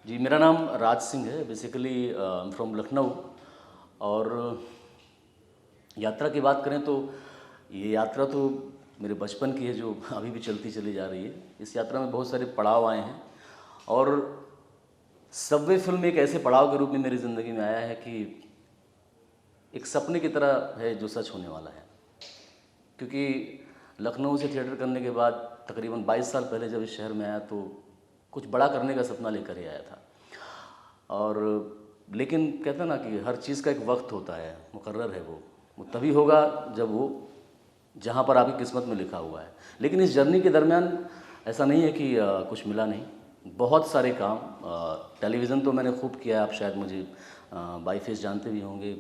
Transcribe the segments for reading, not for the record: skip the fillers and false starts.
जी, मेरा नाम राज सिंह है। Basically from Lucknow. और यात्रा की बात करें तो ये यात्रा तो मेरे बचपन की है, जो अभी भी चलती चली जा रही है। इस यात्रा में बहुत सारे पड़ाव आए हैं और सबवे फिल्म एक ऐसे पड़ाव के रूप में मेरी ज़िंदगी में आया है कि एक सपने की तरह है जो सच होने वाला है। क्योंकि लखनऊ से थिएटर करने के बाद तकरीबन 22 साल पहले जब इस शहर में आया तो कुछ बड़ा करने का सपना लेकर ही आया था। और लेकिन कहते हैं ना कि हर चीज़ का एक वक्त होता है, मुकर्रर है। वो तभी होगा जब वो जहाँ पर आपकी किस्मत में लिखा हुआ है। लेकिन इस जर्नी के दरमियान ऐसा नहीं है कि कुछ मिला नहीं। बहुत सारे काम, टेलीविज़न तो मैंने खूब किया है, आप शायद मुझे बाई फेस जानते भी होंगे।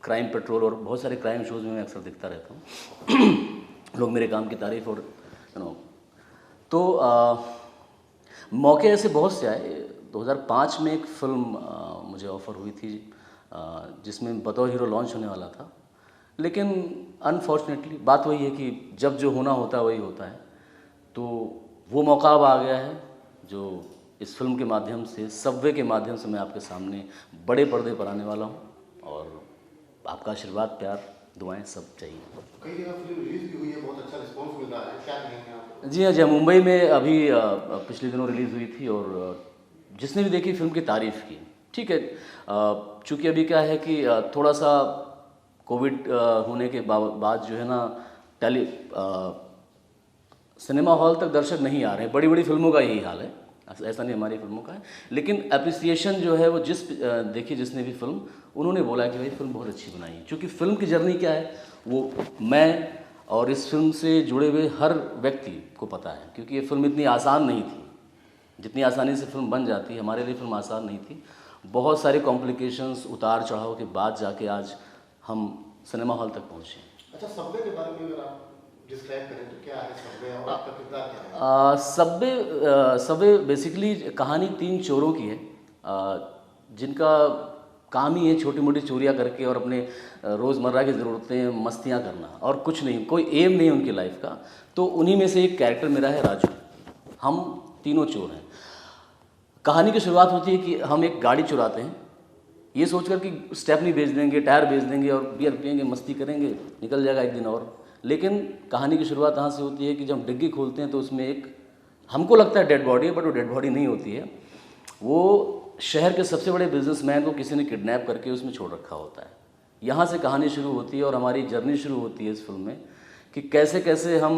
क्राइम पेट्रोल और बहुत सारे क्राइम शोज़ में मैं अक्सर दिखता रहता हूँ। लोग मेरे काम की तारीफ़ और तो मौके ऐसे बहुत से आए। 2005 में एक फ़िल्म मुझे ऑफ़र हुई थी जिसमें बतौर हीरो लॉन्च होने वाला था। लेकिन अनफॉर्चुनेटली बात वही है कि जब जो होना होता है वही होता है। तो वो मौका अब आ गया है जो इस फिल्म के माध्यम से, सबवे के माध्यम से मैं आपके सामने बड़े पर्दे पर आने वाला हूँ। और आपका आशीर्वाद, प्यार, दुआएं सब चाहिए। कई जगह फिल्म रिलीज भी हुई है, बहुत अच्छा रिस्पॉन्स मिल रहा है, क्या कहेंगे आप? जी हाँ, जी हाँ, मुंबई में अभी पिछले दिनों रिलीज़ हुई थी और जिसने भी देखी फिल्म की तारीफ़ की। ठीक है, चूँकि अभी क्या है कि थोड़ा सा कोविड होने के बाद जो है ना, टेली सिनेमा हॉल तक दर्शक नहीं आ रहे हैं। बड़ी बड़ी फिल्मों का यही हाल है, ऐसा नहीं हमारी फिल्मों का है। लेकिन अप्रिसिएशन जो है वो देखी जिसने भी फिल्म, उन्होंने बोला कि भाई फिल्म बहुत अच्छी बनाई है। क्योंकि फिल्म की जर्नी क्या है वो मैं और इस फिल्म से जुड़े हुए हर व्यक्ति को पता है। क्योंकि ये फिल्म इतनी आसान नहीं थी, जितनी आसानी से फिल्म बन जाती है, हमारे लिए फिल्म आसान नहीं थी। बहुत सारे कॉम्प्लिकेशंस, उतार चढ़ाव के बाद जाके आज हम सिनेमा हॉल तक पहुँचे। अच्छा, सबवे के बारे में अगर आप डिस्क्राइब करें तो क्या है सबवे और आपका किरदार क्या है? सबवे बेसिकली कहानी 3 चोरों की है जिनका काम ही है छोटी मोटी चोरियाँ करके और अपने रोज़मर्रा की ज़रूरतें, मस्तियाँ करना, और कुछ नहीं, कोई एम नहीं उनकी लाइफ का। तो उन्हीं में से एक कैरेक्टर मेरा है राजू। हम तीनों चोर हैं। कहानी की शुरुआत होती है कि हम एक गाड़ी चुराते हैं, ये सोचकर कि स्टेपनी बेच देंगे, टायर बेच देंगे और बियर पियेंगे, मस्ती करेंगे, निकल जाएगा एक दिन और। लेकिन कहानी की शुरुआत यहाँ से होती है कि जब डिग्गी खोलते हैं तो उसमें एक, हमको लगता है डेड बॉडी है, बट वो डेड बॉडी नहीं होती है। वो शहर के सबसे बड़े बिजनेसमैन को किसी ने किडनैप करके उसमें छोड़ रखा होता है। यहाँ से कहानी शुरू होती है और हमारी जर्नी शुरू होती है इस फिल्म में कि कैसे कैसे हम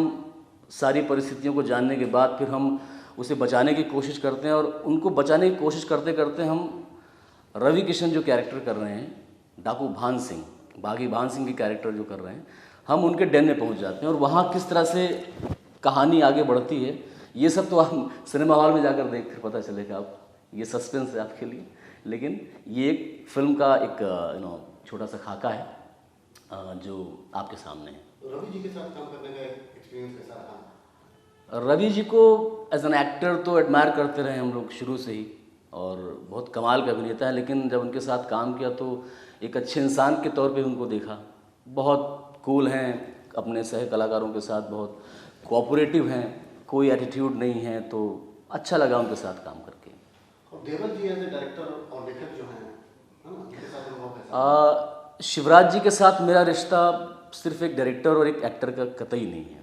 सारी परिस्थितियों को जानने के बाद फिर हम उसे बचाने की कोशिश करते हैं। और उनको बचाने की कोशिश करते करते हम रवि किशन जो कैरेक्टर कर रहे हैं, डाकू भान सिंह, बागी भान सिंह की कैरेक्टर जो कर रहे हैं, हम उनके den में पहुंच जाते हैं। और वहाँ किस तरह से कहानी आगे बढ़ती है, ये सब तो आप सिनेमा हॉल में जाकर देख कर पता चलेगा। आप, ये सस्पेंस है आपके लिए। लेकिन ये एक फिल्म का एक छोटा सा खाका है जो आपके सामने है। रवि जी के साथ काम करने का एक्सपीरियंस कैसा रहा? रवि जी को एज एन एक्टर तो एडमायर करते रहे हम लोग शुरू से ही, और बहुत कमाल का अभिनेता है। लेकिन जब उनके साथ काम किया तो एक अच्छे इंसान के तौर पे उनको देखा। बहुत कूल हैं, अपने सह कलाकारों के साथ बहुत कोऑपरेटिव हैं, कोई एटीट्यूड नहीं है। तो अच्छा लगा उनके साथ काम करके। और देवल जी एज ए डायरेक्टर और लेखक जो हैं, है ना, उनके साथ अनुभव कैसा? शिवराज जी के साथ मेरा रिश्ता सिर्फ एक डायरेक्टर और एक एक्टर का कतई नहीं है।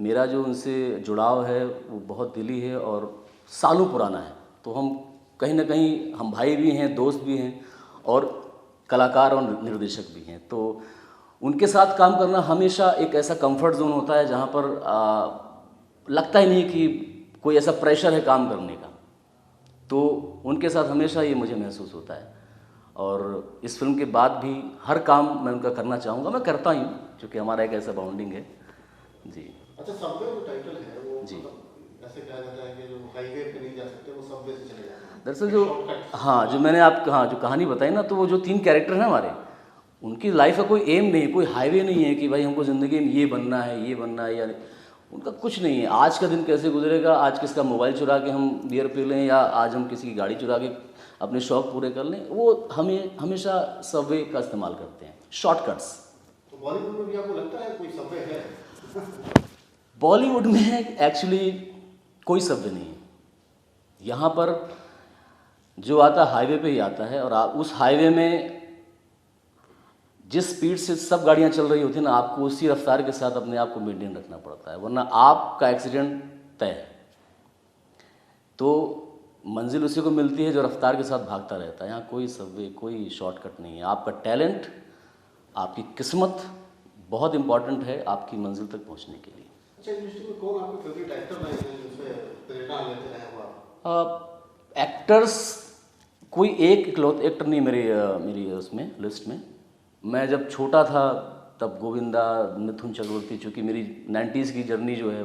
मेरा जो उनसे जुड़ाव है वो बहुत दिली है और सालों पुराना है। तो हम कहीं ना कहीं हम भाई भी हैं, दोस्त भी हैं और कलाकार और निर्देशक भी हैं। तो उनके साथ काम करना हमेशा एक ऐसा कंफर्ट जोन होता है जहाँ पर लगता ही नहीं कि कोई ऐसा प्रेशर है काम करने का। तो उनके साथ हमेशा ये मुझे महसूस होता है। और इस फिल्म के बाद भी हर काम मैं उनका करना चाहूँगा, मैं करता ही हूँ, क्योंकि हमारा एक ऐसा बाउंडिंग है जी। अच्छा, सबवे जो टाइटल है वो जी। मतलब ऐसे कहा जाता है कि जो हाईवे पे नहीं जा सकते वो सबवे से चले जाते हैं। दरअसल जो, हाँ, जो मैंने आप, हाँ, जो कहानी बताई ना, तो वो जो 3 कैरेक्टर हैं हमारे, उनकी लाइफ का कोई एम नहीं, कोई हाईवे नहीं है कि भाई हमको ज़िंदगी में ये बनना है, ये बनना है, या उनका कुछ नहीं है। आज का दिन कैसे गुजरेगा, आज किसका मोबाइल चुरा के हम बियर पी लें, या आज हम किसी की गाड़ी चुरा के अपने शौक़ पूरे कर लें, वो हमें हमेशा सबवे का इस्तेमाल करते हैं, शॉर्टकट्स। तो बॉलीवुड में भी आपको लगता है कोई सबवे है? बॉलीवुड में एक्चुअली कोई सबवे नहीं है। यहाँ पर जो आता हाईवे पे ही आता है, और उस हाईवे में जिस स्पीड से सब गाड़ियाँ चल रही होती हैं ना, आपको उसी रफ्तार के साथ अपने आप को मेंटेन रखना पड़ता है, वरना आपका एक्सीडेंट तय है। तो मंजिल उसी को मिलती है जो रफ्तार के साथ भागता रहता है। यहाँ कोई सबवे, कोई शॉर्टकट नहीं है। आपका टैलेंट, आपकी किस्मत बहुत इम्पॉर्टेंट है आपकी मंजिल तक पहुँचने के लिए। अच्छा, इंडस्ट्री में कौन आपके फेवरेट एक्टर रहे हैं जिनसे प्रेरणा लेते रहे हो आप? एक्टर्स कोई एक इकलौते एक्टर नहीं मेरी उसमें लिस्ट में। मैं जब छोटा था तब गोविंदा, मिथुन चक्रवर्ती, चूँकि मेरी 90s की जर्नी जो है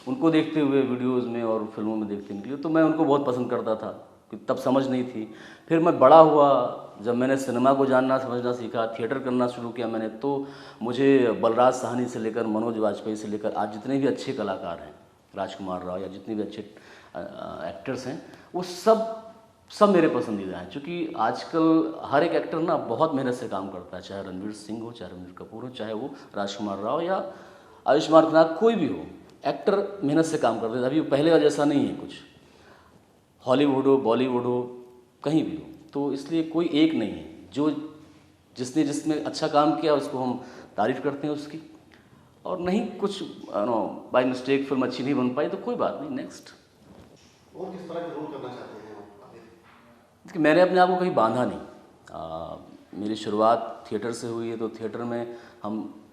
उनको देखते हुए वीडियोस में और फिल्मों में देखते निकली, तो मैं उनको बहुत पसंद करता था, कि तब समझ नहीं थी। फिर मैं बड़ा हुआ, जब मैंने सिनेमा को जानना समझना सीखा, थिएटर करना शुरू किया मैंने, तो मुझे बलराज साहनी से लेकर मनोज वाजपेयी से लेकर आज जितने भी अच्छे कलाकार हैं, राजकुमार राव या जितने भी अच्छे एक्टर्स हैं, वो सब मेरे पसंदीदा हैं। क्योंकि आजकल हर एक एक्टर ना बहुत मेहनत से काम करता है, चाहे रणवीर सिंह हो, चाहे रणवीर कपूर हो, चाहे वो राजकुमार राव या आयुष्मान खुराना, कोई भी हो, एक्टर मेहनत से काम करते हैं। अभी पहले का जैसा नहीं है कुछ, हॉलीवुड हो, बॉलीवुड हो, कहीं भी हो। तो इसलिए कोई एक नहीं है, जिसने जिसमें अच्छा काम किया उसको हम तारीफ़ करते हैं उसकी, और नहीं कुछ बाय मिस्टेक फिल्म अच्छी नहीं बन पाई तो कोई बात नहीं, नेक्स्ट। और किस तरह के रोल करना चाहते हैं आप आगे? देखिए, मैंने अपने आप को कहीं बांधा नहीं। मेरी शुरुआत थिएटर से हुई है, तो थिएटर में हम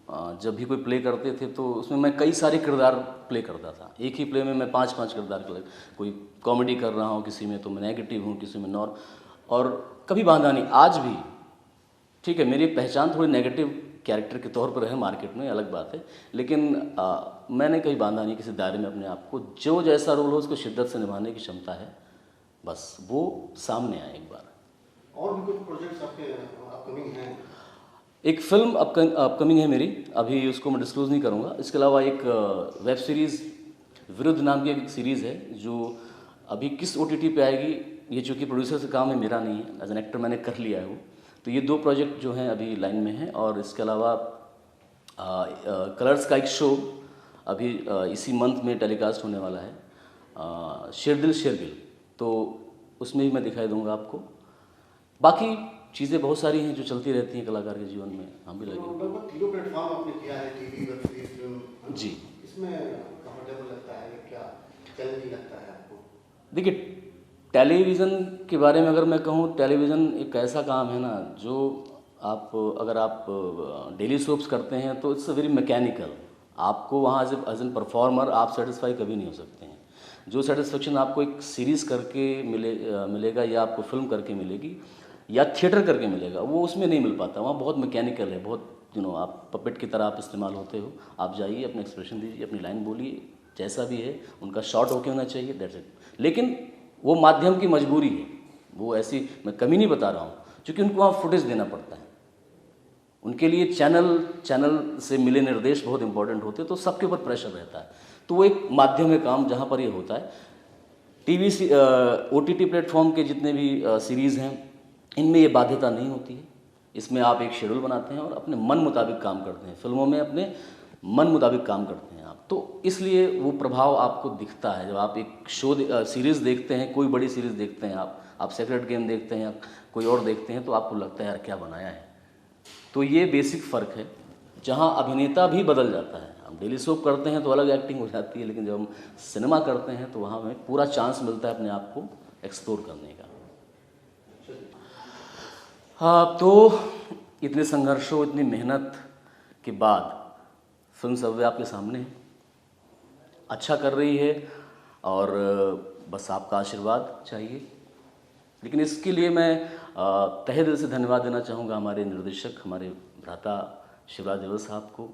जब भी कोई प्ले करते थे तो उसमें मैं कई सारे किरदार प्ले करता था। एक ही प्ले में मैं 5-5 किरदार कोई कॉमेडी कर रहा हूँ, किसी में तो मैं नेगेटिव हूँ, किसी में नॉर, और कभी बांधा नहीं। आज भी ठीक है, मेरी पहचान थोड़ी नेगेटिव कैरेक्टर के तौर पर है मार्केट में, अलग बात है, लेकिन मैंने कहीं बांधा नहीं किसी दायरे में अपने आप को। जो जैसा रोल हो उसको शिद्दत से निभाने की क्षमता है, बस वो सामने आए एक बार। और भी कुछ प्रोजेक्ट्स आपके अपकमिंग हैं? एक फिल्म अपकमिंग है मेरी, अभी उसको मैं डिस्क्लोज नहीं करूँगा। इसके अलावा एक वेब सीरीज़ विरुद्ध नाम की एक सीरीज़ है, जो अभी किस OTT पे आएगी, ये चूँकि प्रोड्यूसर से काम है, मेरा नहीं है, एज एन एक्टर मैंने कर लिया है वो। तो ये 2 प्रोजेक्ट जो हैं अभी लाइन में हैं। और इसके अलावा कलर्स का एक शो अभी इसी मंथ में टेलीकास्ट होने वाला है, शेरदिल शेरगिल, तो उसमें भी मैं दिखाई दूंगा आपको। बाकी चीज़ें बहुत सारी हैं जो चलती रहती हैं कलाकार के जीवन में, हम भी लगे। लगभग तीनों प्लेटफॉर्म आपने किया है, टीवी, वेब सीरीज, फिल्म जी। इसमें कंफर्टेबल लगता है क्या चैलेंजिंग लगता है आपको? देखिए, टेलीविज़न के बारे में अगर मैं कहूँ, टेलीविज़न एक ऐसा काम है ना, जो अगर आप डेली सोप्स करते हैं तो इट्स अ वेरी मैकेनिकल। आपको वहाँ एज एन परफॉर्मर आप सेटिस्फाई कभी नहीं हो सकते हैं। जो सेटिस्फेक्शन आपको एक सीरीज़ करके मिलेगा, या आपको फिल्म करके मिलेगी, या थिएटर करके मिलेगा, वो उसमें नहीं मिल पाता। वहाँ बहुत मैकेनिकल है, बहुत आप पपेट की तरह आप इस्तेमाल होते हो। आप जाइए, अपने एक्सप्रेशन दीजिए, अपनी लाइन बोलिए, जैसा भी है उनका शॉट ओके होना चाहिए, दैट्स इट। लेकिन वो माध्यम की मजबूरी है, वो ऐसी मैं कमी नहीं बता रहा हूँ, क्योंकि उनको वहाँ फुटेज देना पड़ता है। उनके लिए चैनल से मिले निर्देश बहुत इंपॉर्टेंट होते हैं, तो सबके ऊपर प्रेशर रहता है। तो वो एक माध्यम है काम जहाँ पर ये होता है। टीवी OTT प्लेटफॉर्म के जितने भी सीरीज़ हैं, इनमें ये बाध्यता नहीं होती है। इसमें आप एक शेड्यूल बनाते हैं और अपने मन मुताबिक काम करते हैं। फिल्मों में अपने मन मुताबिक काम करते हैं आप, तो इसलिए वो प्रभाव आपको दिखता है। जब आप एक सीरीज़ देखते हैं, कोई बड़ी सीरीज़ देखते हैं, आप सेक्रेट गेम देखते हैं, कोई और देखते हैं, तो आपको लगता है यार क्या बनाया है। तो ये बेसिक फ़र्क है, जहाँ अभिनेता भी बदल जाता है। हम डेली सोप करते हैं तो अलग एक्टिंग हो जाती है, लेकिन जब हम सिनेमा करते हैं तो वहाँ हमें पूरा चांस मिलता है अपने आप को एक्सप्लोर करने का। हाँ, तो इतने संघर्षों, इतनी मेहनत के बाद फिल्म सर्वे आपके सामने है, अच्छा कर रही है, और बस आपका आशीर्वाद चाहिए। लेकिन इसके लिए मैं तहे दिल से धन्यवाद देना चाहूँगा हमारे निर्देशक, हमारे भ्राता शिवराज देवल साहब को,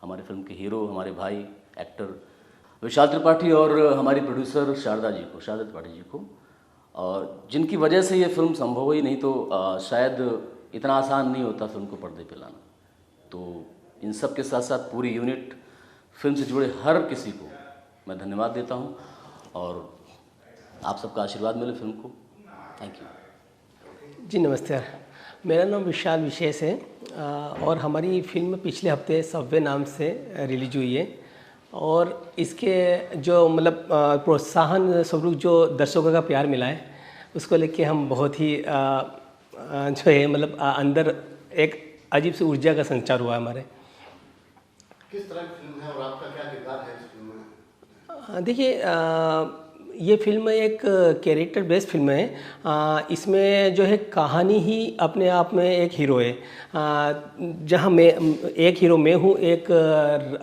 हमारे फिल्म के हीरो, हमारे भाई एक्टर विशाल त्रिपाठी, और हमारी प्रोड्यूसर शारदा त्रिपाठी जी को, और जिनकी वजह से ये फिल्म संभव हुई। नहीं तो शायद इतना आसान नहीं होता फिल्म को पर्दे पे लाना। तो इन सब के साथ साथ पूरी यूनिट, फिल्म से जुड़े हर किसी को मैं धन्यवाद देता हूँ, और आप सबका आशीर्वाद मिले फिल्म को। थैंक यू जी। नमस्कार, मेरा नाम विशाल विशेष है, और हमारी फिल्म पिछले हफ्ते सबवे नाम से रिलीज हुई है। और इसके जो मतलब प्रोत्साहन स्वरूप जो दर्शकों का प्यार मिला है उसको लेके हम बहुत ही जो है मतलब अंदर एक अजीब सी ऊर्जा का संचार हुआ हमारे। किस तरह की फिल्म है और आपका क्या किरदार है इस फिल्म में? देखिए ये फिल्म एक कैरेक्टर बेस्ड फिल्म है। इसमें जो है कहानी ही अपने आप में एक हीरो है। जहाँ मैं एक हीरो मैं हूँ, एक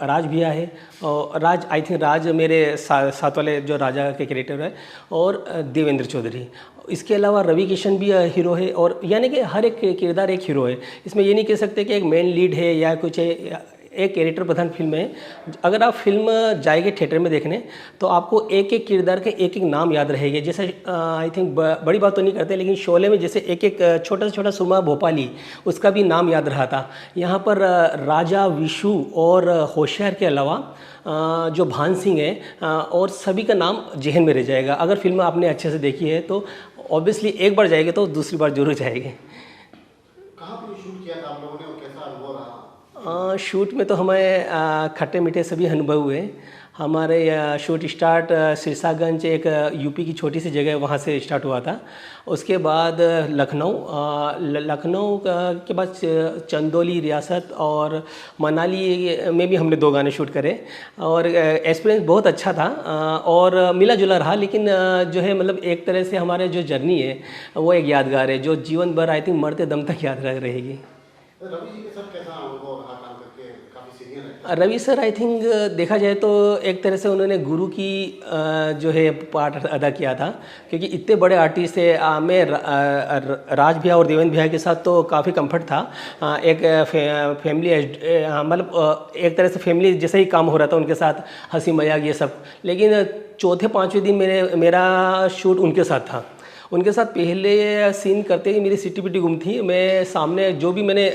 राज भैया है और राज आई थिंक राज मेरे साथ वाले जो राजा के कैरेक्टर है और देवेंद्र चौधरी। इसके अलावा रवि किशन भी हीरो है और यानी कि हर एक किरदार एक हीरो है। इसमें ये नहीं कह सकते कि एक मेन लीड है या कुछ है, एक कैरेक्टर प्रधान फिल्म है। अगर आप फिल्म जाएंगे थिएटर में देखने तो आपको एक एक किरदार के एक एक नाम याद रहेंगे। जैसे आई थिंक बड़ी बात तो नहीं करते लेकिन शोले में जैसे एक एक छोटा से छोटा सुरमा भोपाली उसका भी नाम याद रहा था। यहाँ पर राजा विशु और होशियार के अलावा जो भान सिंह है और सभी का नाम जहन में रह जाएगा। अगर फिल्म आपने अच्छे से देखी है तो ऑब्वियसली एक बार जाएंगे तो दूसरी बार जरूर जाएंगे। कहाँ पर शूट किया था आप लोगों ने और कैसा अनुभव रहा? शूट में तो हमें खट्टे मीठे सभी अनुभव हुए। हमारे शूट स्टार्ट सिरसागंज एक यूपी की छोटी सी जगह है वहाँ से स्टार्ट हुआ था। उसके बाद लखनऊ के बाद चंदौली रियासत और मनाली में भी हमने 2 गाने शूट करे और एक्सपीरियंस बहुत अच्छा था और मिला जुला रहा। लेकिन जो है मतलब एक तरह से हमारे जो जर्नी है वो एक यादगार है जो जीवन भर आई थिंक मरते दम तक याद रहेगी। रवि जी के साथ कैसा अनुभव रहा काम करके? काफी सीनियर है रवि सर आई थिंक देखा जाए तो एक तरह से उन्होंने गुरु की जो है पार्ट अदा किया था क्योंकि इतने बड़े आर्टिस्ट थे। मैं राज भैया और देवेंद्र भैया के साथ तो काफ़ी कंफर्ट था। एक फैमिली मतलब एक तरह से फैमिली जैसा ही काम हो रहा था उनके साथ, हंसी मजाक ये सब। लेकिन चौथे पाँचवें दिन मेरा शूट उनके साथ था। उनके साथ पहले सीन करते ही मेरी सिटी पिटी गुम थी। मैं सामने जो भी मैंने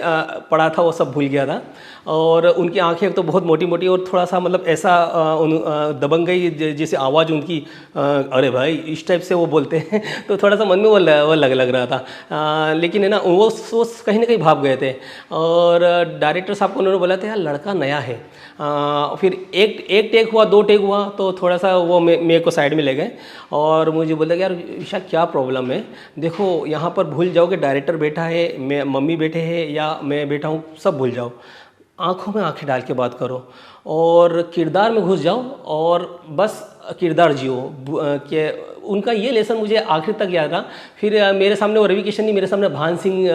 पढ़ा था वो सब भूल गया था और उनकी आंखें तो बहुत मोटी मोटी और थोड़ा सा मतलब ऐसा दबंग गई जैसे आवाज़ उनकी अरे भाई इस टाइप से वो बोलते हैं तो थोड़ा सा मन में वो लग रहा था। लेकिन है ना वो कहीं ना कहीं भाग गए थे और डायरेक्टर साहब को उन्होंने बोला था यार लड़का नया है। फिर एक टेक हुआ, 2 टेक हुआ तो थोड़ा सा वो मेरे को साइड में ले गए और मुझे बोला कि यार विशाल क्या प्रॉब्लम है, देखो यहाँ पर भूल जाओ कि डायरेक्टर बैठा है, मैं मम्मी बैठे हैं या मैं बैठा हूँ, सब भूल जाओ, आंखों में आंखें डाल के बात करो और किरदार में घुस जाओ और बस किरदार जियो। कि उनका ये लेसन मुझे आखिर तक याद रहा। फिर मेरे सामने वो रवि किशन नहीं, मेरे सामने भान सिंह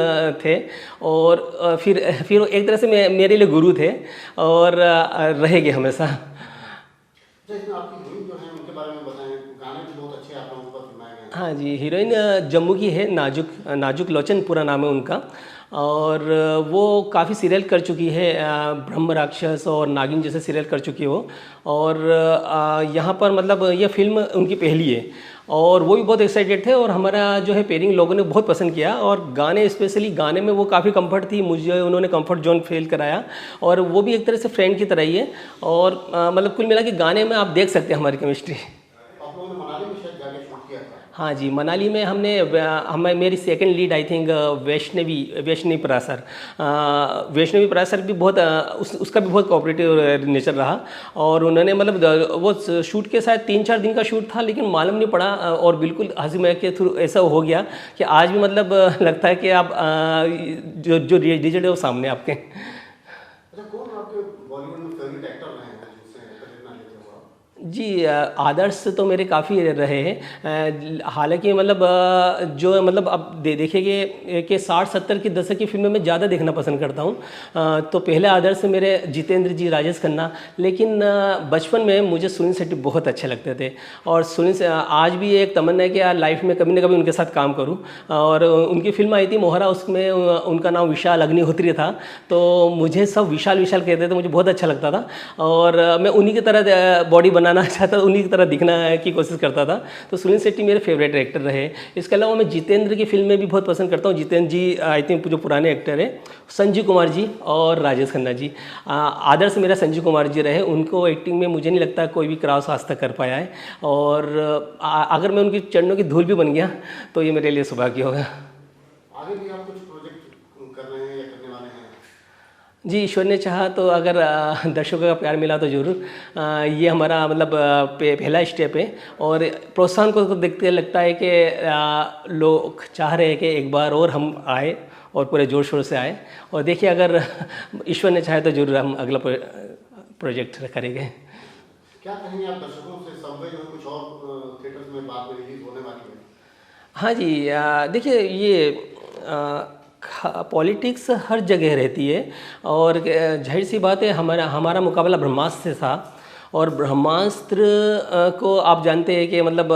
थे और फिर वो एक तरह से मेरे लिए गुरु थे और रहेंगे हमेशा। इसमें आपकी हीरोइन जो है उनके बारे में बताएं, गाने भी बहुत अच्छे आप लोगों पर फिल्माए गए हैं। हाँ जी, हीरोइन जम्मू की है, नाजुक लोचन पूरा नाम है उनका और वो काफ़ी सीरियल कर चुकी है, ब्रह्म राक्षस और नागिन जैसे सीरियल कर चुकी है वो। और यहाँ पर मतलब ये फिल्म उनकी पहली है और वो भी बहुत एक्साइटेड थे और हमारा जो है पेयरिंग लोगों ने बहुत पसंद किया और गाने स्पेशली गाने में वो काफ़ी कंफर्ट थी, मुझे उन्होंने कंफर्ट जोन फील कराया और वो भी एक तरह से फ्रेंड की तरह ही है और मतलब कुल मिला के गाने में आप देख सकते हैं हमारी केमिस्ट्री। आप लोगों ने मनाली में शायद जाके शूट किया था? हाँ जी, मनाली में हमें मेरी second lead I think Vaishnavi Parashar भी बहुत उसका भी बहुत कोऑपरेटिव नेचर रहा और उन्होंने मतलब वो शूट के साथ 3-4 दिन का शूट था लेकिन मालूम नहीं पड़ा और बिल्कुल हंसी मजाक के थ्रू ऐसा हो गया कि आज भी मतलब लगता है कि आप जो रिजल्ट है वो सामने आपके। अच्छा, कौन आपके बॉलीवुड में फेवरेट एक्टर रहे हैं जिनसे प्रेरणा लेते हो आप? जी, आदर्श तो मेरे काफ़ी रहे हैं। हालांकि मतलब जो मतलब अब देखेंगे कि 60-70 की दशक की फिल्में मैं ज़्यादा देखना पसंद करता हूँ। तो पहले आदर्श मेरे जितेंद्र जी, राजेश खन्ना, लेकिन बचपन में मुझे सुनील शेट्टी बहुत अच्छे लगते थे और सुनील से आज भी एक तमन्ना है कि यार लाइफ में कभी ना कभी उनके साथ काम करूँ। और उनकी फिल्म आई थी मोहरा, उसमें उनका नाम विशाल अग्निहोत्री था तो मुझे सब विशाल कहते थे, मुझे बहुत अच्छा लगता था और मैं उन्हीं की तरह बॉडी बनाना चाहता था, उन्हीं की तरह दिखना की कोशिश करता था। तो सुनील शेट्टी मेरे फेवरेट एक्टर रहे। इसके अलावा मैं जितेंद्र की फिल्में भी बहुत पसंद करता हूँ। जितेंद्र जी आई थिंक जो पुराने एक्टर हैं, संजीव कुमार जी और राजेश खन्ना जी। आदर्श मेरा संजीव कुमार जी रहे, उनको एक्टिंग में मुझे नहीं लगता कोई भी क्रॉस आज तक कर पाया है और अगर मैं उनकी चरणों की धूल भी बन गया तो ये मेरे लिए सौभाग्य होगा। आगे भी आप कुछ प्रोजेक्ट कर रहे हैं या करने वाले हैं? जी, ईश्वर ने चाहा तो अगर दर्शकों का प्यार मिला तो ज़रूर ये हमारा मतलब पहला स्टेप है। और प्रोत्साहन को देखते लगता है कि लोग चाह रहे हैं कि एक बार और हम आए और पूरे जोर शोर से आए। और देखिए, अगर ईश्वर ने चाहे तो ज़रूर हम अगला प्रोजेक्ट करेंगे। क्या कहेंगे आप दर्शकों से? सबवे जो है कुछ और थिएटर्स में बाद में रिलीज होने वाली है। हाँ जी, देखिए ये पॉलिटिक्स हर जगह रहती है और जाहिर सी बात है हमारा मुकाबला ब्रह्मास्त्र से था। और ब्रह्मास्त्र को आप जानते हैं कि मतलब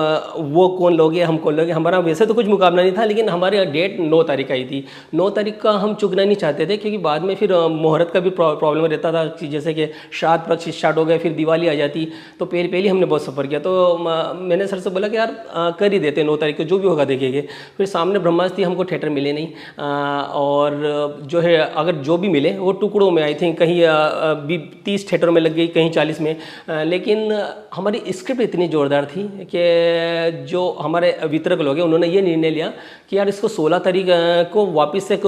वो कौन लोग हैं, हम कौन लोग हैं। हमारा वैसे तो कुछ मुकाबला नहीं था, लेकिन हमारी डेट 9 तारीख आई थी। 9 तारीख का हम चुकना नहीं चाहते थे, क्योंकि बाद में फिर मुहूर्त का भी प्रॉब्लम रहता था कि जैसे कि श्राद्ध पक्ष स्टार्ट हो गए, फिर दिवाली आ जाती, तो पहले हमने बहुत सफ़र किया। तो मैंने सर से बोला कि यार कर ही देते 9 तारीख को, जो भी होगा देखेंगे। फिर सामने ब्रह्मास्त्र थी, हमको थिएटर मिले नहीं, और जो है अगर जो भी मिले वो टुकड़ों में, आई थिंक कहीं 30 थिएटरों में लग गई, कहीं 40 में। लेकिन हमारी स्क्रिप्ट इतनी ज़ोरदार थी कि जो हमारे वितरक लोग हैं उन्होंने ये निर्णय लिया कि यार इसको 16 तारीख को वापस से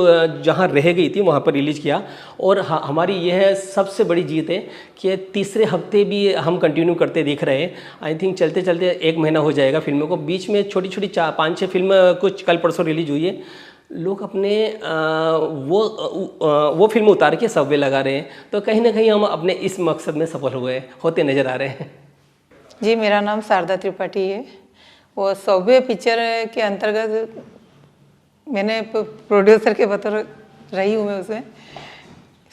जहाँ रह गई थी वहाँ पर रिलीज़ किया। और हमारी यह सबसे बड़ी जीत है कि तीसरे हफ्ते भी हम कंटिन्यू करते दिख रहे हैं। आई थिंक चलते चलते 1 महीना हो जाएगा फिल्मों को। बीच में छोटी छोटी 5-6 फिल्म कुछ कल परसों रिलीज हुई है। लोग अपने वो फिल्म उतार के सबवे लगा रहे हैं। तो कहीं ना कहीं हम अपने इस मकसद में सफल होते नज़र आ रहे हैं। जी, मेरा नाम शारदा त्रिपाठी है। वो सबवे पिक्चर के अंतर्गत मैंने प्रोड्यूसर के बतौर रही हूँ मैं, उसमें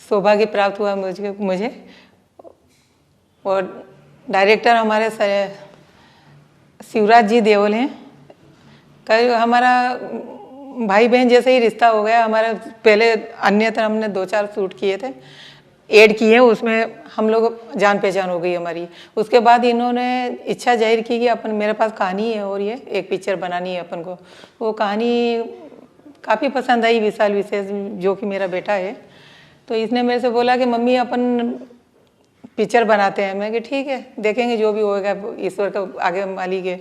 सौभाग्य प्राप्त हुआ मुझे। और डायरेक्टर हमारे शिवराज जी देओल हैं। कई हमारा भाई बहन जैसे ही रिश्ता हो गया हमारा। पहले अन्यत्र हमने 2-4 शूट किए थे, ऐड किए, उसमें हम लोग जान पहचान हो गई हमारी। उसके बाद इन्होंने इच्छा जाहिर की कि अपन मेरे पास कहानी है और ये एक पिक्चर बनानी है अपन को। वो कहानी काफ़ी पसंद आई विशाल विशेष, जो कि मेरा बेटा है। तो इसने मेरे से बोला कि मम्मी अपन पिक्चर बनाते हैं। मैं कि ठीक है, देखेंगे जो भी होगा, ईश्वर का आगे मालिक है।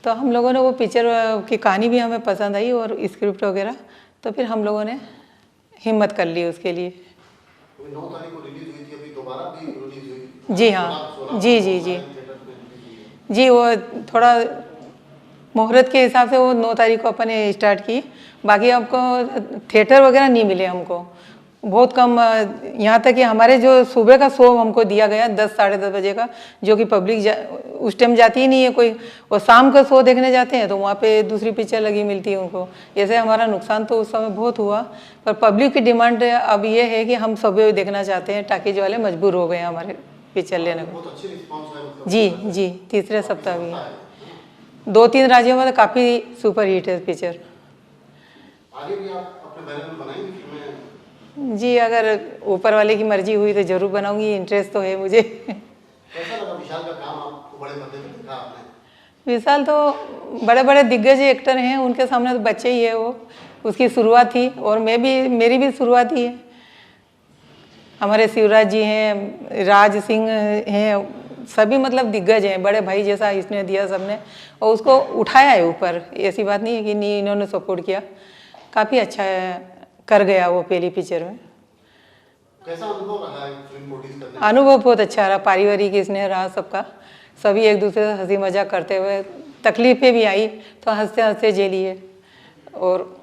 तो हम लोगों ने वो पिक्चर की कहानी भी हमें पसंद आई और स्क्रिप्ट वगैरह, तो फिर हम लोगों ने हिम्मत कर ली उसके लिए। 9 तारीख को रिलीज हुई थी, अभी दोबारा भी रिलीज हुई। जी हाँ, जी, वो थोड़ा मुहूर्त के हिसाब से वो 9 तारीख को अपन ने स्टार्ट की। बाकी आपको थिएटर वगैरह नहीं मिले हमको, बहुत कम। यहाँ तक कि हमारे जो सुबह का शो हमको दिया गया 10-10:30 बजे का, जो कि पब्लिक उस टाइम जाती ही नहीं है कोई। और शाम का शो देखने जाते हैं तो वहाँ पे दूसरी पिक्चर लगी मिलती है उनको। ऐसे हमारा नुकसान तो उस समय बहुत हुआ। पर पब्लिक की डिमांड अब ये है कि हम सुबह देखना चाहते हैं। टाकीज वाले मजबूर हो गए हैं हमारे पिक्चर लेने को। बहुत अच्छी रिस्पॉन्स है मतलब। जी, तीसरे सप्ताह भी 2-3 राज्यों में तो काफ़ी सुपर हिट है पिक्चर। आगे भी आप अपने बैनर में बनाएंगे फिल्में? जी, अगर ऊपर वाले की मर्जी हुई तो जरूर बनाऊंगी, इंटरेस्ट तो है मुझे। कैसा लगा विशाल का काम? आपको बड़े पर्दे पे देखा आपने? विशाल तो बड़े बड़े दिग्गज एक्टर हैं, उनके सामने तो बच्चे ही है वो। उसकी शुरुआत थी और मेरी भी शुरुआत ही है। हमारे शिवराज जी हैं, राज सिंह हैं, सभी मतलब दिग्गज हैं। बड़े भाई जैसा इसने दिया सबने, और उसको उठाया है ऊपर। ऐसी बात नहीं है कि नहीं इन्होंने सपोर्ट किया। काफ़ी अच्छा कर गया वो पहली पिक्चर में। कैसा अनुभव रहा है फिल्म प्रोड्यूस करने? अनुभव बहुत अच्छा रहा, पारिवारिक स्नेह रहा सबका। सभी एक दूसरे से हंसी मजाक करते हुए, तकलीफें भी आई तो हंसते हंसते झेली है। और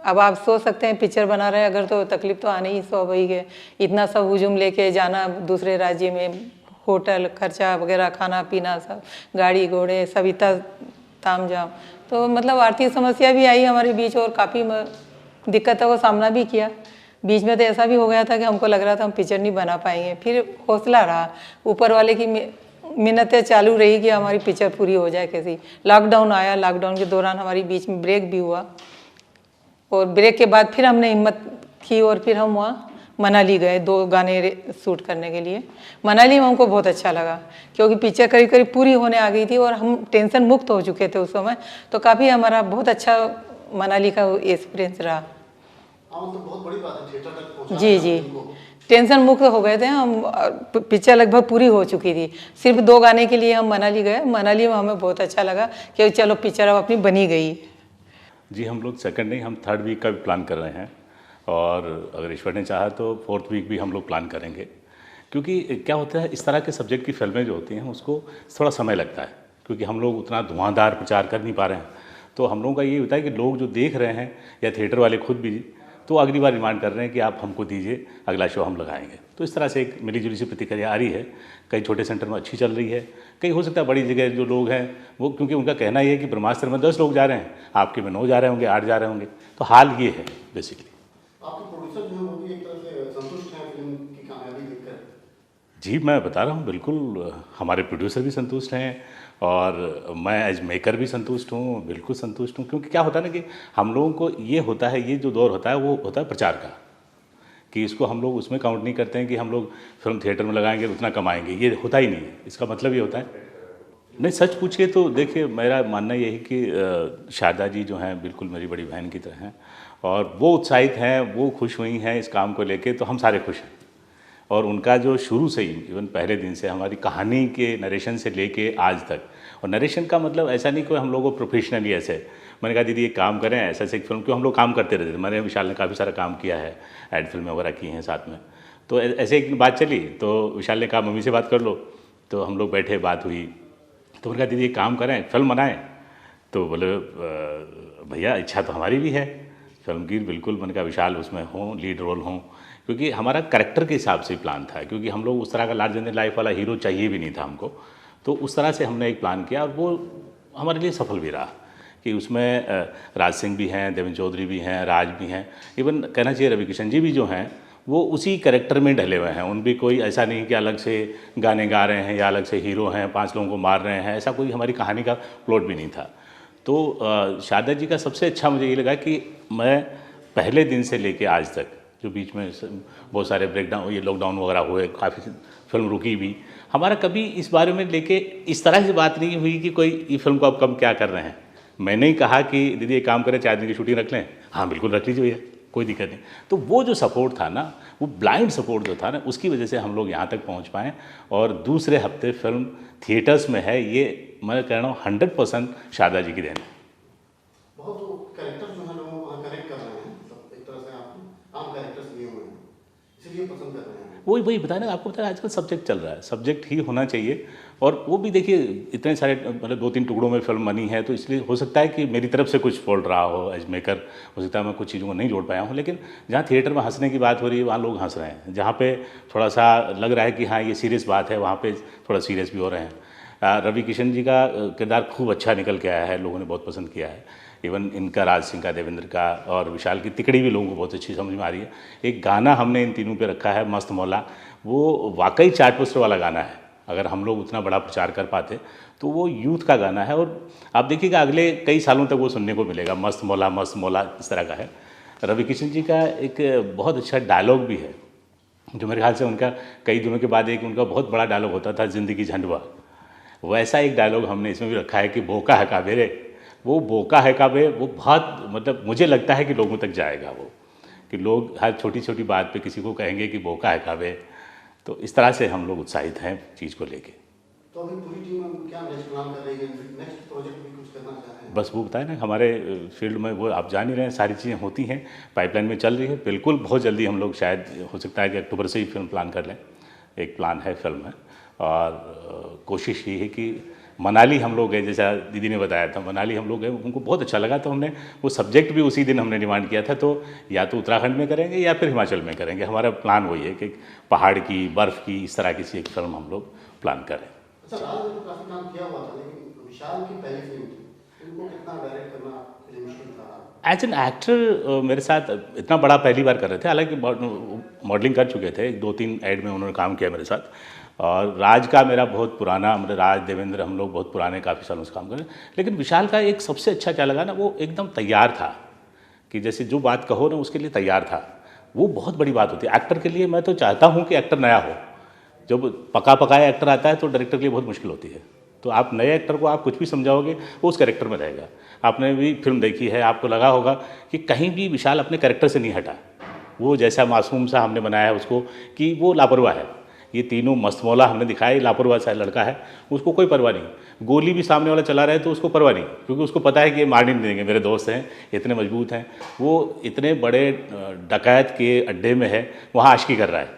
अब आप सोच सकते हैं पिक्चर बना रहे हैं अगर, तो तकलीफ तो आने ही स्वाभाविक है। इतना सब हुजूम लेके जाना दूसरे राज्य में, होटल खर्चा वगैरह, खाना पीना सब, गाड़ी घोड़े सब, इतना ताम झाम। तो मतलब आर्थिक समस्या भी आई हमारे बीच और काफ़ी दिक्कतों का सामना भी किया। बीच में तो ऐसा भी हो गया था कि हमको लग रहा था हम पिक्चर नहीं बना पाएंगे। फिर हौसला रहा, ऊपर वाले की मिन्नतें चालू रही कि हमारी पिक्चर पूरी हो जाए कैसी। लॉकडाउन आया, लॉकडाउन के दौरान हमारी बीच में ब्रेक भी हुआ, और ब्रेक के बाद फिर हमने हिम्मत की और फिर हम वहाँ मनाली गए 2 गाने शूट करने के लिए। मनाली में हमको बहुत अच्छा लगा क्योंकि पिक्चर करीब करीब पूरी होने आ गई थी और हम टेंशन मुक्त हो चुके थे उस समय। तो काफ़ी हमारा बहुत अच्छा मनाली का एक्सपीरियंस रहा। तो बहुत बड़ी बात है थिएटर तक पहुंचाना। जी, टेंशन मुक्त हो गए थे हम। पिक्चर लगभग पूरी हो चुकी थी, सिर्फ 2 गाने के लिए हम मनाली गए। मनाली में हमें बहुत अच्छा लगा कि चलो पिक्चर अब अपनी बनी गई। जी, हम लोग सेकंड नहीं, हम 3rd वीक का भी प्लान कर रहे हैं। और अगर ईश्वर ने चाहा तो 4th वीक भी हम लोग प्लान करेंगे, क्योंकि क्या होता है इस तरह के सब्जेक्ट की फिल्में जो होती हैं उसको थोड़ा समय लगता है, क्योंकि हम लोग उतना धुआंधार प्रचार कर नहीं पा रहे हैं। तो हम लोगों का ये होता है कि लोग जो देख रहे हैं या थिएटर वाले खुद भी, तो अगली बार डिमांड कर रहे हैं कि आप हमको दीजिए, अगला शो हम लगाएंगे। तो इस तरह से एक मिलीजुली सी प्रतिक्रिया आ रही है। कई छोटे सेंटर में अच्छी चल रही है, कई हो सकता है बड़ी जगह जो लोग हैं वो, क्योंकि उनका कहना ये है कि ब्रह्मास्त्र में 10 लोग जा रहे हैं, आपके में 9 जा रहे होंगे, 8 जा रहे होंगे। तो हाल ये है बेसिकली। आपके प्रोड्यूसर जो है वो भी एक तरह से संतुष्ट हैं फिल्म की कामयाबी देखकर? जी, मैं बता रहा हूँ, बिल्कुल हमारे प्रोड्यूसर भी संतुष्ट हैं और मैं एज मेकर भी संतुष्ट हूँ, बिल्कुल संतुष्ट हूँ। क्योंकि क्या होता है ना कि हम लोगों को ये होता है, ये जो दौर होता है वो होता है प्रचार का, कि इसको हम लोग उसमें काउंट नहीं करते हैं कि हम लोग फिल्म थिएटर में लगाएंगे उतना कमाएंगे, ये होता ही नहीं है। इसका मतलब ये होता है, नहीं सच पूछिए तो देखिए मेरा मानना यही कि शारदा जी जो हैं बिल्कुल मेरी बड़ी बहन की तरह हैं और वो उत्साहित हैं, वो खुश हुई हैं इस काम को लेके, तो हम सारे खुश हैं। और उनका जो शुरू से ही इवन पहले दिन से हमारी कहानी के नरेशन से लेके आज तक, और नरेशन का मतलब ऐसा नहीं कि हम लोगों को प्रोफेशनली ऐसे, मैंने कहा दीदी ये काम करें ऐसा ऐसे एक फिल्म, क्यों हम लोग काम करते रहते थे। मैंने विशाल ने काफ़ी सारा काम किया है, एड फिल्में वगैरह की हैं साथ में। तो ऐसे एक दिन बात चली तो विशाल ने कहा मम्मी से बात कर लो, तो हम लोग बैठे, बात हुई, तो मैंने कहा दीदी एक काम करें फिल्म बनाएं। तो बोले भैया इच्छा तो हमारी भी है फिल्म की, बिल्कुल। मैंने कहा विशाल उसमें हों, लीड रोल हों, क्योंकि हमारा कैरेक्टर के हिसाब से प्लान था, क्योंकि हम लोग उस तरह का लार्जर देन लाइफ वाला हीरो चाहिए भी नहीं था हमको। तो उस तरह से हमने एक प्लान किया और वो हमारे लिए सफल भी रहा, कि उसमें राज सिंह भी हैं, देवेंद्र चौधरी भी हैं, राज भी हैं, इवन कहना चाहिए रवि किशन जी भी जो हैं वो उसी कैरेक्टर में ढले हुए हैं। उन भी कोई ऐसा नहीं कि अलग से गाने गा रहे हैं या अलग से हीरो हैं 5 लोगों को मार रहे हैं, ऐसा कोई हमारी कहानी का प्लॉट भी नहीं था। तो शारदा जी का सबसे अच्छा मुझे ये लगा कि मैं पहले दिन से लेके आज तक, जो बीच में बहुत सारे ब्रेकडाउन, ये लॉकडाउन वगैरह हुए, काफ़ी फिल्म रुकी भी, हमारा कभी इस बारे में लेके इस तरह से बात नहीं हुई कि कोई ये फिल्म को अब कम क्या कर रहे हैं। मैंने ही कहा कि दीदी एक काम करें 4 दिन की शूटिंग रख लें, हाँ बिल्कुल रख लीजिए भैया, कोई दिक्कत नहीं। तो वो जो सपोर्ट था ना, वो ब्लाइंड सपोर्ट जो था ना, उसकी वजह से हम लोग यहाँ तक पहुँच पाएँ और दूसरे हफ्ते फिल्म थिएटर्स में है। ये मैं कह रहा हूँ 100% शारदा जी की देन है। बहुत तो कैरेक्टर जो है लोगों को कनेक्ट कर रहे हैं, सब एक तरह से आप आम कैरेक्टर्स लिए हुए हैं, इसलिए पसंद कर रहे हैं। वही बताया ना आपको, बताया आजकल सब्जेक्ट चल रहा है, सब्जेक्ट ही होना चाहिए। और वो भी देखिए इतने सारे मतलब 2-3 टुकड़ों में फिल्म बनी है, तो इसलिए हो सकता है कि मेरी तरफ से कुछ फॉल्ट रहा हो एज मेकर, हो सकता है मैं कुछ चीज़ों को नहीं जोड़ पाया हूँ। लेकिन जहाँ थिएटर में हंसने की बात हो रही है वहाँ लोग हंस रहे हैं, जहाँ पे थोड़ा सा लग रहा है कि हाँ ये सीरियस बात है, वहाँ पे थोड़ा सीरियस भी हो रहे हैं। रवि किशन जी का किरदार खूब अच्छा निकल के आया है, लोगों ने बहुत पसंद किया है। इवन इनका, राज सिंह का, देवेंद्र का और विशाल की तिकड़ी भी लोगों को बहुत अच्छी समझ में आ रही है। एक गाना हमने इन तीनों पे रखा है, मस्त मौला, वो वाकई चार्ट पोस्टर वाला गाना है। अगर हम लोग उतना बड़ा प्रचार कर पाते तो वो यूथ का गाना है, और आप देखिएगा अगले कई सालों तक वो सुनने को मिलेगा। मस्त मौला इस तरह का है। रवि किशन जी का एक बहुत अच्छा डायलॉग भी है, जो मेरे ख्याल से उनका कई दिनों के बाद एक उनका बहुत बड़ा डायलॉग होता था, ज़िंदगी झंडवा। वैसा एक डायलॉग हमने इसमें भी रखा है कि बोका है काबे रे। वो बोका है काबे, वो बहुत मतलब मुझे लगता है कि लोगों तक जाएगा वो, कि लोग हर छोटी छोटी बात पे किसी को कहेंगे कि बोका है काबे। तो इस तरह से हम लोग उत्साहित हैं चीज़ को लेके। तो अभी पूरी टीम क्या नेक्स्ट प्लान कर रही है, नेक्स्ट प्रोजेक्ट भी कुछ करना चाह रहे हैं? बस वो बताए ना, हमारे फील्ड में वो आप जान ही रहे हैं, सारी चीज़ें होती हैं, पाइपलाइन में चल रही है। बिल्कुल बहुत जल्दी हम लोग शायद हो सकता है कि अक्टूबर से ही फिल्म प्लान कर लें, एक प्लान है फिल्म में। और कोशिश ये है कि मनाली हम लोग गए, जैसा दीदी ने बताया था, मनाली हम लोग गए, उनको बहुत अच्छा लगा। तो हमने वो सब्जेक्ट भी उसी दिन हमने डिमांड किया था, तो या तो उत्तराखंड में करेंगे या फिर हिमाचल में करेंगे। हमारा प्लान वही है कि पहाड़ की, बर्फ़ की, इस तरह की एक फिल्म हम लोग प्लान करें। अच्छा, राज ने तो काफी काम किया हुआ था, लेकिन विशाल की पहली फिल्म थी, उनको कितना डायरेक्ट करना मुश्किल था? एज एन एक्टर मेरे साथ इतना बड़ा पहली बार कर रहे थे, हालांकि मॉडलिंग कर चुके थे, 2-3 ऐड में उन्होंने काम किया मेरे साथ। और राज का मेरा बहुत पुराना, मतलब राज, देवेंद्र, हम लोग बहुत पुराने काफ़ी सालों से काम कर रहे हैं। लेकिन विशाल का एक सबसे अच्छा क्या लगा ना, वो एकदम तैयार था, कि जैसे जो बात कहो ना उसके लिए तैयार था। वो बहुत बड़ी बात होती है एक्टर के लिए। मैं तो चाहता हूँ कि एक्टर नया हो। जब पका पकाया एक्टर आता है तो डायरेक्टर के लिए बहुत मुश्किल होती है। तो आप नए एक्टर को आप कुछ भी समझाओगे वो उस कैरेक्टर में रहेगा। आपने भी फिल्म देखी है, आपको लगा होगा कि कहीं भी विशाल अपने कैरेक्टर से नहीं हटा। वो जैसा मासूम सा हमने बनाया है उसको, कि वो लापरवाह है। ये तीनों मस्तमौला हमने दिखाया, लापरवाह सा लड़का है, उसको कोई परवाह नहीं। गोली भी सामने वाला चला रहा है तो उसको परवाह नहीं, क्योंकि उसको पता है कि ये मार नहीं देंगे, मेरे दोस्त हैं, इतने मजबूत हैं। वो इतने बड़े डकैत के अड्डे में है, वहाँ आशिकी कर रहा है,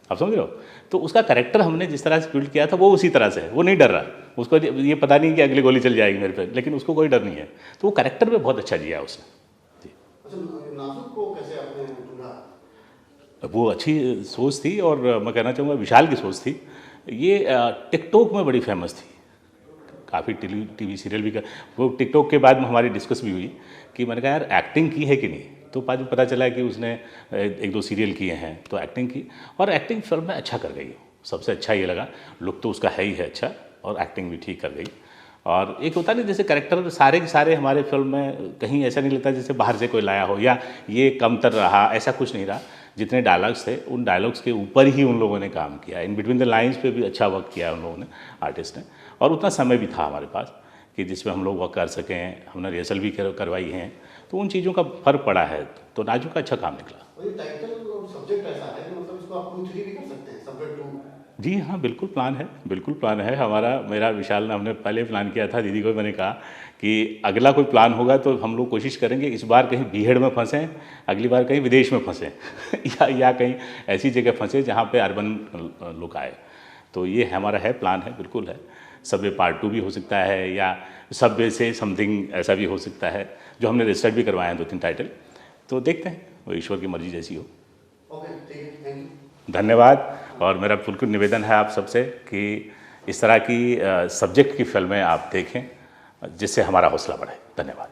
आप समझ रहे हो। तो उसका कैरेक्टर हमने जिस तरह से बिल्ड किया था वो उसी तरह से है, वो नहीं डर रहा, उसको ये पता नहीं कि अगली गोली चल जाएगी मेरे पे, लेकिन उसको कोई डर नहीं है। तो वो कैरेक्टर में बहुत अच्छा जिया उसने। अच्छा, नाजुक को कैसे आपने ढूंढा? वो अच्छी सोच थी, और मैं कहना चाहूँगा विशाल की सोच थी। ये टिकटॉक में बड़ी फेमस थी, काफ़ी टीवी सीरियल भी कर, वो टिकटॉक के बाद में हमारी डिस्कस भी हुई कि मैंने कहा यार एक्टिंग की है कि नहीं, तो बाद में पता चला कि उसने 1-2 सीरियल किए हैं, तो एक्टिंग की, और एक्टिंग फिल्म में अच्छा कर गई। सबसे अच्छा ये लगा, लुक तो उसका है ही है अच्छा, और एक्टिंग भी ठीक कर गई। और एक होता नहीं जैसे कैरेक्टर सारे के सारे हमारे फिल्म में कहीं ऐसा नहीं लगता जैसे बाहर से कोई लाया हो या ये कमतर रहा, ऐसा कुछ नहीं रहा। जितने डायलॉग्स थे उन डायलॉग्स के ऊपर ही उन लोगों ने काम किया, इन बिटवीन द लाइंस पे भी अच्छा वर्क किया उन लोगों ने, आर्टिस्ट ने। और उतना समय भी था हमारे पास कि जिसमें हम लोग वर्क कर सकें, हमने रिहर्सल भी करवाई हैं, तो उन चीज़ों का फ़र्क पड़ा है। तो नाजुक का अच्छा काम निकला। और ये टाइटल और सब्जेक्ट ऐसा है कि मतलब इसको आप पूछ भी कर सकते हैं, सब्जेक्ट टू। जी हाँ, बिल्कुल प्लान है, बिल्कुल प्लान है हमारा, मेरा, विशाल ने, हमने पहले प्लान किया था। दीदी को मैंने कहा कि अगला कोई प्लान होगा तो हम लोग कोशिश करेंगे इस बार कहीं बीहड़ में फंसें, अगली बार कहीं विदेश में फंसें या कहीं ऐसी जगह फंसे जहाँ पे अर्बन लुक आए। तो ये हमारा है, प्लान है, बिल्कुल है। सबवे पार्ट 2 भी हो सकता है, या सबवे से समथिंग ऐसा भी हो सकता है, जो हमने रिसर्च भी करवाए हैं 2-3 टाइटल। तो देखते हैं, वो ईश्वर की मर्जी जैसी हो। ओके, ठीक है, थैंक यू। धन्यवाद। और मेरा बिल्कुल निवेदन है आप सबसे कि इस तरह की सब्जेक्ट की फिल्में आप देखें, जिससे हमारा हौसला बढ़े। धन्यवाद।